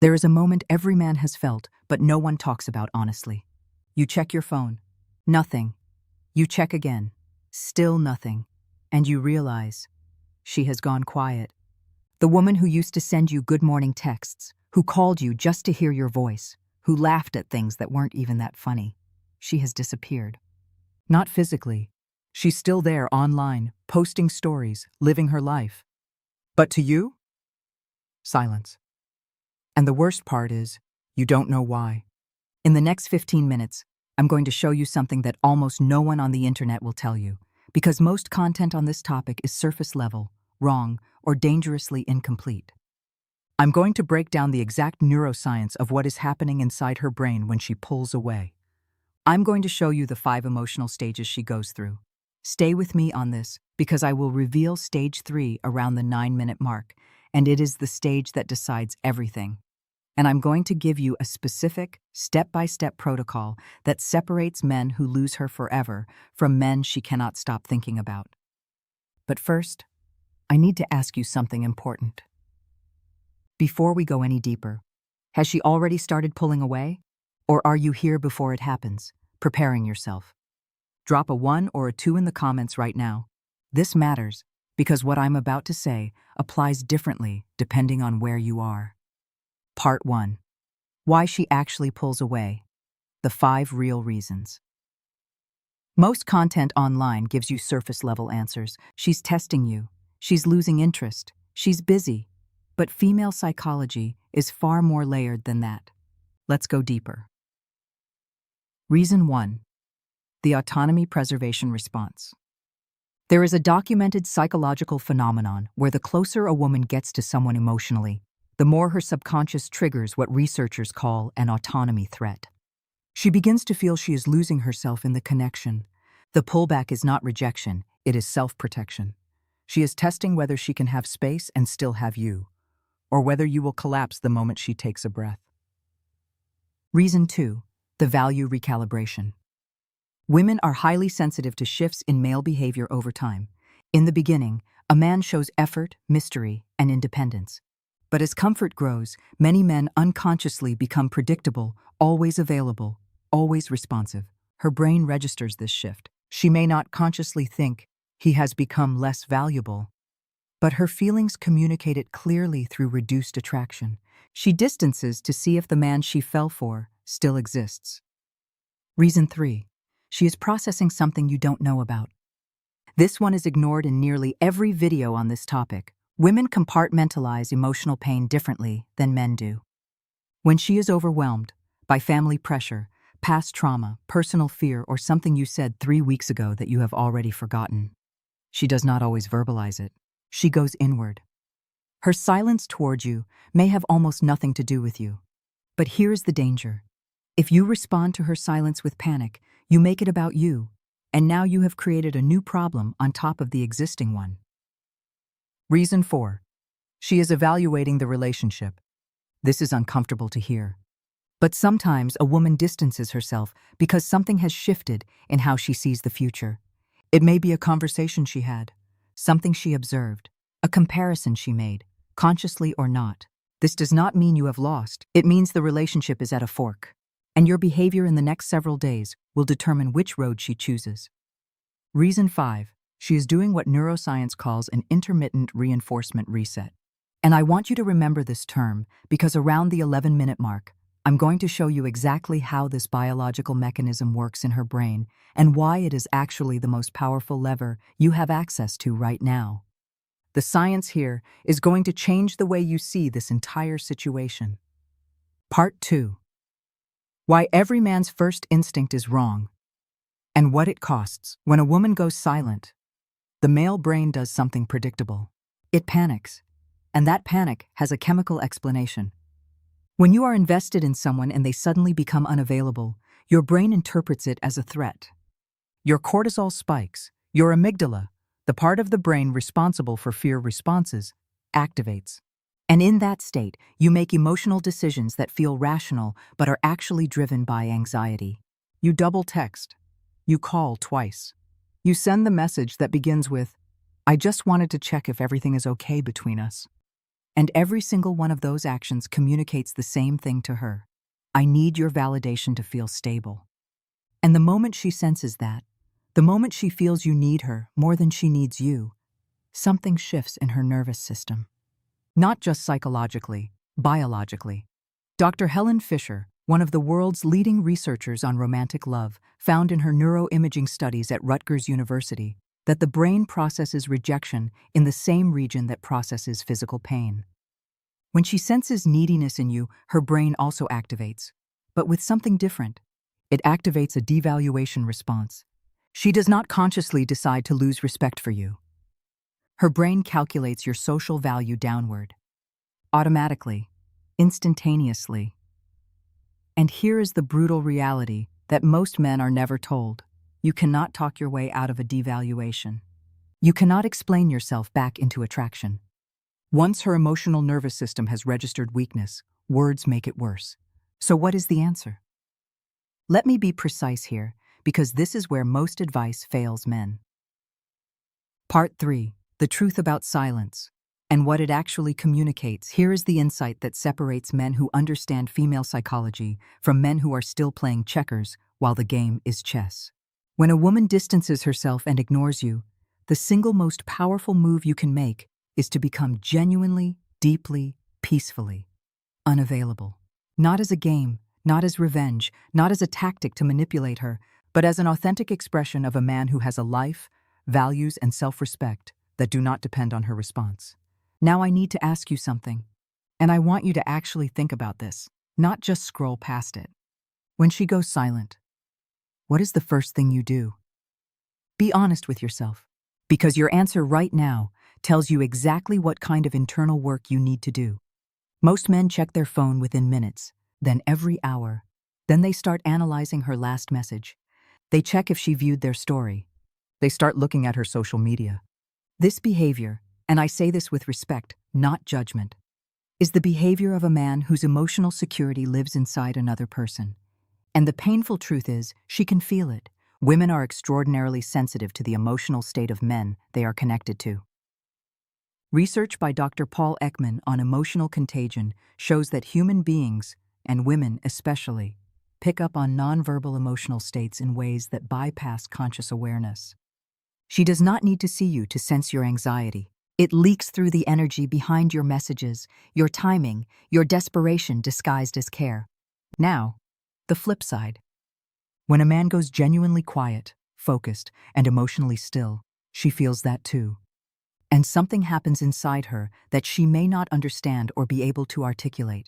There is a moment every man has felt, but no one talks about honestly. You check your phone. Nothing. You check again. Still nothing. And you realize she has gone quiet. The woman who used to send you good morning texts, who called you just to hear your voice, who laughed at things that weren't even that funny, she has disappeared. Not physically. She's still there online, posting stories, living her life. But to you? Silence. And the worst part is, you don't know why. In the next 15 minutes, I'm going to show you something that almost no one on the internet will tell you, because most content on this topic is surface level, wrong, or dangerously incomplete. I'm going to break down the exact neuroscience of what is happening inside her brain when she pulls away. I'm going to show you the 5 emotional stages she goes through. Stay with me on this, because I will reveal stage 3 around the 9-minute mark, and it is the stage that decides everything. And I'm going to give you a specific, step-by-step protocol that separates men who lose her forever from men she cannot stop thinking about. But first, I need to ask you something important. Before we go any deeper, has she already started pulling away? Or are you here before it happens, preparing yourself? Drop a 1 or a 2 in the comments right now. This matters because what I'm about to say applies differently depending on where you are. Part 1. Why she actually pulls away. The 5 real reasons. Most content online gives you surface-level answers. She's testing you. She's losing interest. She's busy. But female psychology is far more layered than that. Let's go deeper. Reason 1. The autonomy preservation response. There is a documented psychological phenomenon where the closer a woman gets to someone emotionally, the more her subconscious triggers what researchers call an autonomy threat. She begins to feel she is losing herself in the connection. The pullback is not rejection, it is self-protection. She is testing whether she can have space and still have you, or whether you will collapse the moment she takes a breath. Reason 2. The value recalibration. Women are highly sensitive to shifts in male behavior over time. In the beginning, a man shows effort, mystery, and independence. But as comfort grows, many men unconsciously become predictable, always available, always responsive. Her brain registers this shift. She may not consciously think he has become less valuable, but her feelings communicate it clearly through reduced attraction. She distances to see if the man she fell for still exists. Reason 3. She is processing something you don't know about. This one is ignored in nearly every video on this topic. Women compartmentalize emotional pain differently than men do. When she is overwhelmed by family pressure, past trauma, personal fear, or something you said 3 weeks ago that you have already forgotten, she does not always verbalize it. She goes inward. Her silence toward you may have almost nothing to do with you. But here's the danger. If you respond to her silence with panic, you make it about you, and now you have created a new problem on top of the existing one. Reason 4. She is evaluating the relationship. This is uncomfortable to hear. But sometimes a woman distances herself because something has shifted in how she sees the future. It may be a conversation she had, something she observed, a comparison she made, consciously or not. This does not mean you have lost. It means the relationship is at a fork, and your behavior in the next several days will determine which road she chooses. Reason 5. She is doing what neuroscience calls an intermittent reinforcement reset. And I want you to remember this term because around the 11-minute mark, I'm going to show you exactly how this biological mechanism works in her brain and why it is actually the most powerful lever you have access to right now. The science here is going to change the way you see this entire situation. Part 2. Why every man's first instinct is wrong, and what it costs. When a woman goes silent, the male brain does something predictable. It panics, and that panic has a chemical explanation. When you are invested in someone and they suddenly become unavailable, your brain interprets it as a threat. Your cortisol spikes, your amygdala, the part of the brain responsible for fear responses, activates. And in that state, you make emotional decisions that feel rational but are actually driven by anxiety. You double text. You call twice. You send the message that begins with, "I just wanted to check if everything is okay between us." And every single one of those actions communicates the same thing to her. I need your validation to feel stable. And the moment she senses that, the moment she feels you need her more than she needs you, something shifts in her nervous system. Not just psychologically, biologically. Dr. Helen Fisher, one of the world's leading researchers on romantic love, found in her neuroimaging studies at Rutgers University that the brain processes rejection in the same region that processes physical pain. When she senses neediness in you, her brain also activates, but with something different. It activates a devaluation response. She does not consciously decide to lose respect for you. Her brain calculates your social value downward. Automatically, instantaneously. And here is the brutal reality that most men are never told. You cannot talk your way out of a devaluation. You cannot explain yourself back into attraction. Once her emotional nervous system has registered weakness, words make it worse. So what is the answer? Let me be precise here, because this is where most advice fails men. Part 3. The truth about silence and what it actually communicates. Here is the insight that separates men who understand female psychology from men who are still playing checkers while the game is chess. When a woman distances herself and ignores you, the single most powerful move you can make is to become genuinely, deeply, peacefully unavailable. Not as a game, not as revenge, not as a tactic to manipulate her, but as an authentic expression of a man who has a life, values, and self-respect that do not depend on her response. Now I need to ask you something, and I want you to actually think about this, not just scroll past it. When she goes silent, what is the first thing you do? Be honest with yourself, because your answer right now tells you exactly what kind of internal work you need to do. Most men check their phone within minutes, then every hour. Then they start analyzing her last message. They check if she viewed their story. They start looking at her social media. This behavior, and I say this with respect, not judgment, is the behavior of a man whose emotional security lives inside another person. And the painful truth is, she can feel it. Women are extraordinarily sensitive to the emotional state of men they are connected to. Research by Dr. Paul Ekman on emotional contagion shows that human beings, and women especially, pick up on nonverbal emotional states in ways that bypass conscious awareness. She does not need to see you to sense your anxiety. It leaks through the energy behind your messages, your timing, your desperation disguised as care. Now, the flip side. When a man goes genuinely quiet, focused, and emotionally still, she feels that too. And something happens inside her that she may not understand or be able to articulate.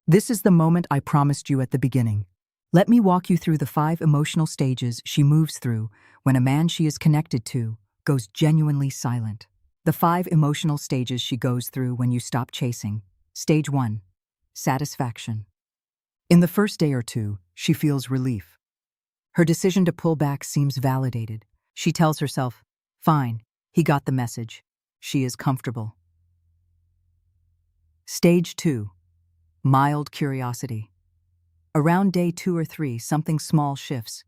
This is the moment I promised you at the beginning. Let me walk you through the 5 emotional stages she moves through when a man she is connected to goes genuinely silent. The 5 emotional stages she goes through when you stop chasing. Stage 1. Satisfaction. In the first day or two, she feels relief. Her decision to pull back seems validated. She tells herself, fine, he got the message. She is comfortable. Stage 2. Mild curiosity. Around day 2 or 3, something small shifts.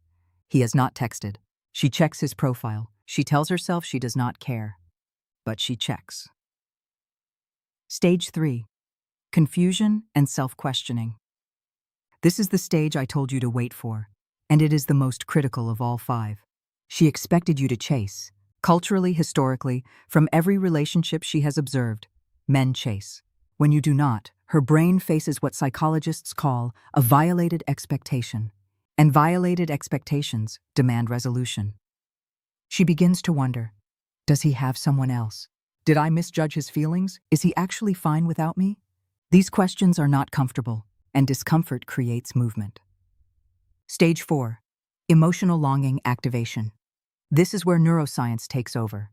He has not texted. She checks his profile. She tells herself she does not care. But she checks. Stage 3. Confusion and self-questioning. This is the stage I told you to wait for, and it is the most critical of all 5. She expected you to chase. Culturally, historically, from every relationship she has observed, men chase. When you do not, her brain faces what psychologists call a violated expectation, and violated expectations demand resolution. She begins to wonder, does he have someone else? Did I misjudge his feelings? Is he actually fine without me? These questions are not comfortable, and discomfort creates movement. Stage 4. Emotional longing activation. This is where neuroscience takes over.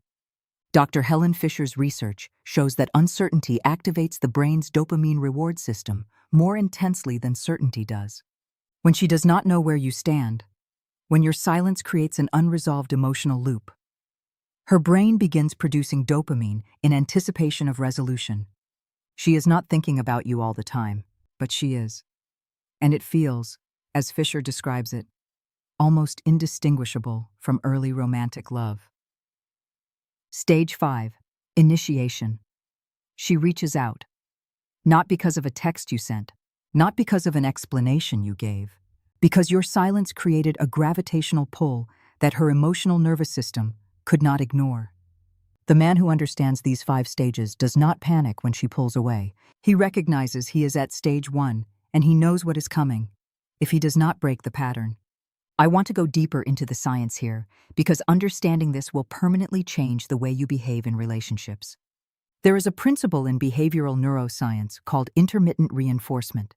Dr. Helen Fisher's research shows that uncertainty activates the brain's dopamine reward system more intensely than certainty does. When she does not know where you stand, when your silence creates an unresolved emotional loop, her brain begins producing dopamine in anticipation of resolution. She is not thinking about you all the time, but she is. And it feels, as Fisher describes it, almost indistinguishable from early romantic love. Stage 5. Initiation. She reaches out. Not because of a text you sent, not because of an explanation you gave, because your silence created a gravitational pull that her emotional nervous system could not ignore. The man who understands these 5 stages does not panic when she pulls away. He recognizes he is at stage 1, and he knows what is coming, if he does not break the pattern. I want to go deeper into the science here, because understanding this will permanently change the way you behave in relationships. There is a principle in behavioral neuroscience called intermittent reinforcement.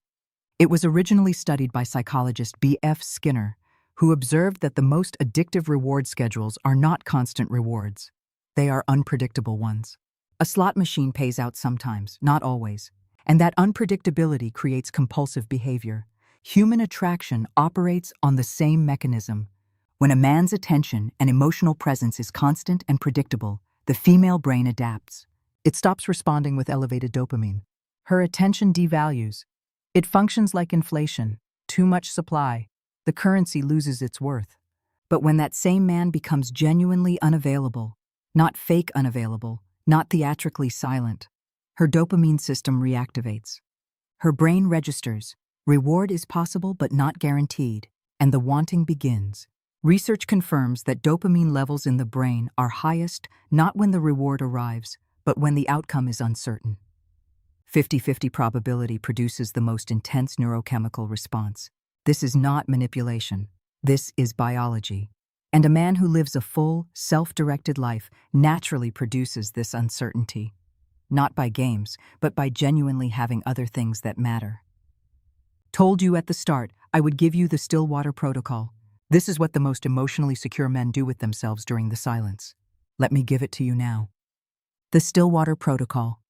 It was originally studied by psychologist B.F. Skinner, who observed that the most addictive reward schedules are not constant rewards. They are unpredictable ones. A slot machine pays out sometimes, not always, and that unpredictability creates compulsive behavior. Human attraction operates on the same mechanism. When a man's attention and emotional presence is constant and predictable, the female brain adapts. It stops responding with elevated dopamine. Her attention devalues. It functions like inflation. Too much supply. The currency loses its worth. But when that same man becomes genuinely unavailable, not fake unavailable, not theatrically silent, her dopamine system reactivates. Her brain registers. Reward is possible but not guaranteed, and the wanting begins. Research confirms that dopamine levels in the brain are highest not when the reward arrives, but when the outcome is uncertain. 50-50 probability produces the most intense neurochemical response. This is not manipulation. This is biology. And a man who lives a full, self-directed life naturally produces this uncertainty. Not by games, but by genuinely having other things that matter. Told you at the start, I would give you the Stillwater Protocol. This is what the most emotionally secure men do with themselves during the silence. Let me give it to you now. The Stillwater Protocol.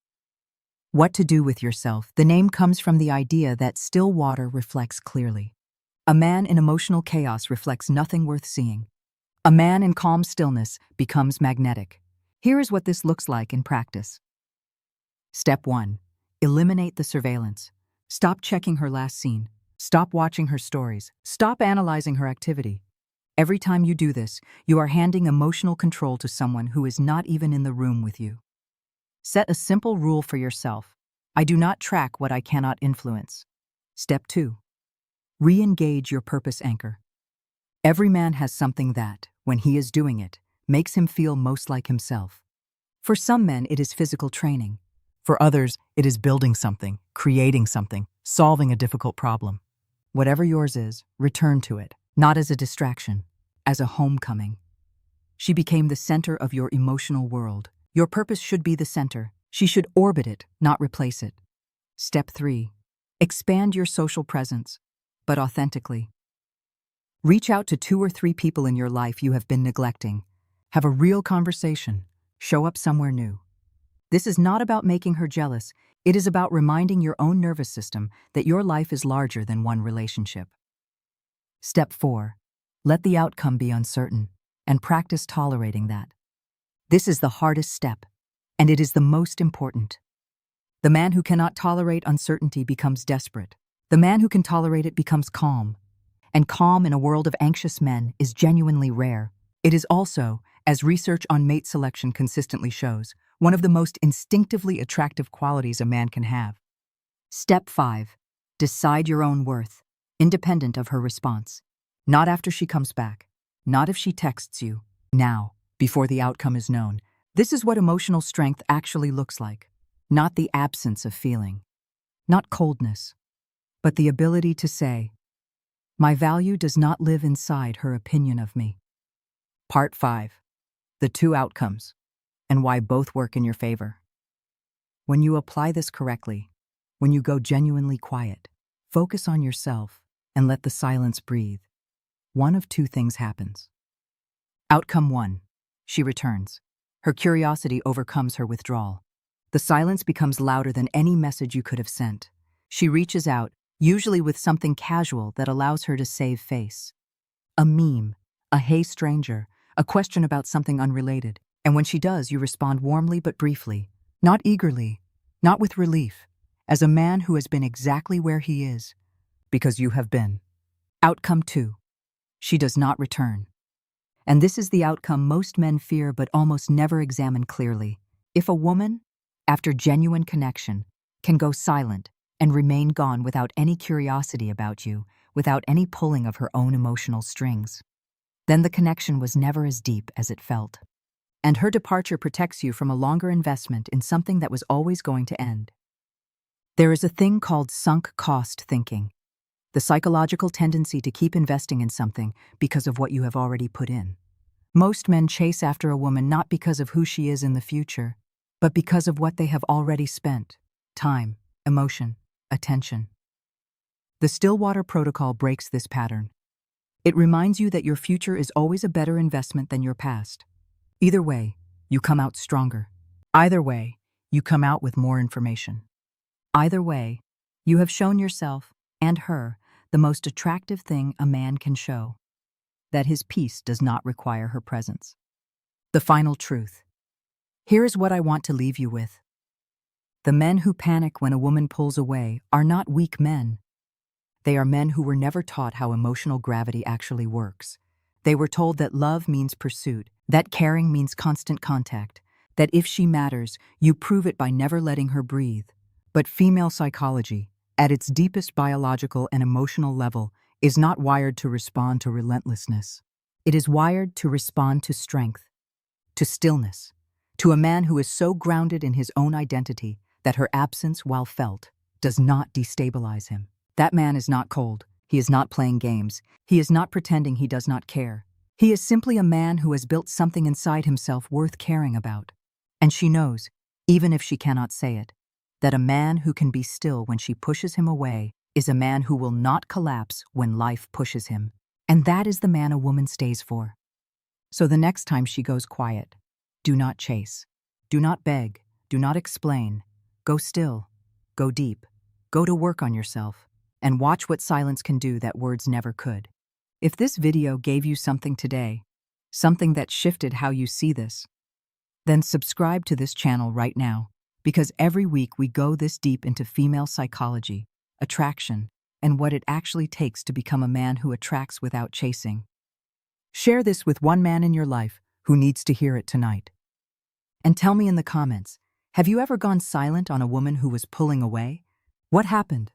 What to do with yourself. The name comes from the idea that still water reflects clearly. A man in emotional chaos reflects nothing worth seeing. A man in calm stillness becomes magnetic. Here is what this looks like in practice. Step 1. Eliminate the surveillance. Stop checking her last scene. Stop watching her stories. Stop analyzing her activity. Every time you do this, you are handing emotional control to someone who is not even in the room with you. Set a simple rule for yourself. I do not track what I cannot influence. Step 2. Re-engage your purpose anchor. Every man has something that, when he is doing it, makes him feel most like himself. For some men, it is physical training. For others, it is building something, creating something, solving a difficult problem. Whatever yours is, return to it, not as a distraction, as a homecoming. She became the center of your emotional world. Your purpose should be the center. She should orbit it, not replace it. Step 3. Expand your social presence, but authentically. Reach out to 2 or 3 people in your life you have been neglecting. Have a real conversation. Show up somewhere new. This is not about making her jealous. It is about reminding your own nervous system that your life is larger than one relationship. Step 4. Let the outcome be uncertain, and practice tolerating that. This is the hardest step, and it is the most important. The man who cannot tolerate uncertainty becomes desperate. The man who can tolerate it becomes calm. And calm in a world of anxious men is genuinely rare. It is also, as research on mate selection consistently shows, one of the most instinctively attractive qualities a man can have. Step 5. Decide your own worth, independent of her response. Not after she comes back. Not if she texts you. Now, before the outcome is known. This is what emotional strength actually looks like. Not the absence of feeling. Not coldness. But the ability to say, my value does not live inside her opinion of me. Part 5. The 2 outcomes, and why both work in your favor. When you apply this correctly, when you go genuinely quiet, focus on yourself, and let the silence breathe, one of 2 things happens. Outcome 1. She returns. Her curiosity overcomes her withdrawal. The silence becomes louder than any message you could have sent. She reaches out, usually with something casual that allows her to save face. A meme, a hey stranger, a question about something unrelated. And when she does, you respond warmly but briefly, not eagerly, not with relief, as a man who has been exactly where he is, because you have been. Outcome 2. She does not return. And this is the outcome most men fear but almost never examine clearly. If a woman, after genuine connection, can go silent and remain gone without any curiosity about you, without any pulling of her own emotional strings. Then the connection was never as deep as it felt. And her departure protects you from a longer investment in something that was always going to end. There is a thing called sunk cost thinking, the psychological tendency to keep investing in something because of what you have already put in. Most men chase after a woman not because of who she is in the future, but because of what they have already spent: time, emotion, attention. The Stillwater Protocol breaks this pattern. It reminds you that your future is always a better investment than your past. Either way, you come out stronger. Either way, you come out with more information. Either way, you have shown yourself and her the most attractive thing a man can show: that his peace does not require her presence. The final truth. Here is what I want to leave you with. The men who panic when a woman pulls away are not weak men. They are men who were never taught how emotional gravity actually works. They were told that love means pursuit, that caring means constant contact, that if she matters, you prove it by never letting her breathe. But female psychology, at its deepest biological and emotional level, is not wired to respond to relentlessness. It is wired to respond to strength, to stillness, to a man who is so grounded in his own identity that her absence, while felt, does not destabilize him. That man is not cold. He is not playing games. He is not pretending he does not care. He is simply a man who has built something inside himself worth caring about. And she knows, even if she cannot say it, that a man who can be still when she pushes him away is a man who will not collapse when life pushes him. And that is the man a woman stays for. So the next time she goes quiet, do not chase. Do not beg. Do not explain. Go still. Go deep. Go to work on yourself. And watch what silence can do that words never could. If this video gave you something today, something that shifted how you see this, then subscribe to this channel right now, because every week we go this deep into female psychology, attraction, and what it actually takes to become a man who attracts without chasing. Share this with one man in your life who needs to hear it tonight. And tell me in the comments, have you ever gone silent on a woman who was pulling away? What happened?